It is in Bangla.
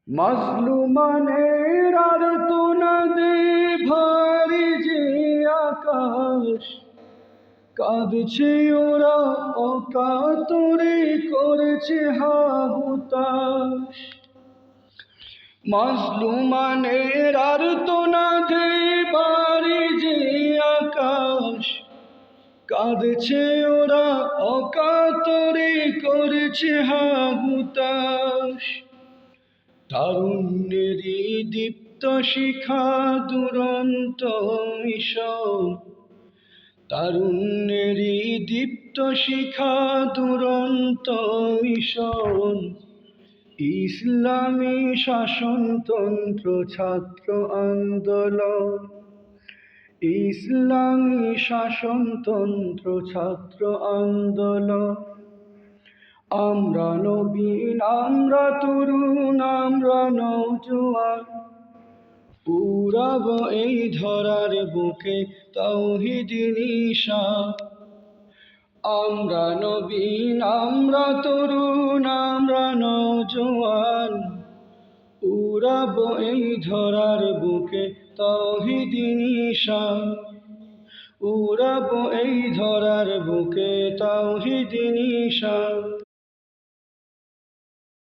মাজলুমানের আর্তনাদে ভারী যে আকাশ, কাঁদছে ওরা অকাতরে করেছে হাহুতাশ। মাজলুমানের আর্তনাদে ভারী যে আকাশ, কাঁদছে ওরা অকাতরে করেছে হাহুতাশ। তারুণ্যেরই দীপ্ত শিখা দুরন্ত মিশন, তারুণ্যেরই দীপ্ত শিখা দুরন্ত মিশন। ইসলামী শাসনতন্ত্র ছাত্র আন্দোলন, ইসলামী শাসনতন্ত্র ছাত্র আন্দোলন। আমরা নবীন, আমরা তরুণ, আমরা নওজোয়ান, উড়াবো এই ধরার বুকে তাওহীদি নিশান। আমরা নবীন, আমরা তরুণ, আমরা নওজোয়ান, উড়াবো এই ধরার বুকে তাওহীদি নিশান। উড়াবো এই ধরার বুকে তাওহীদি নিশান।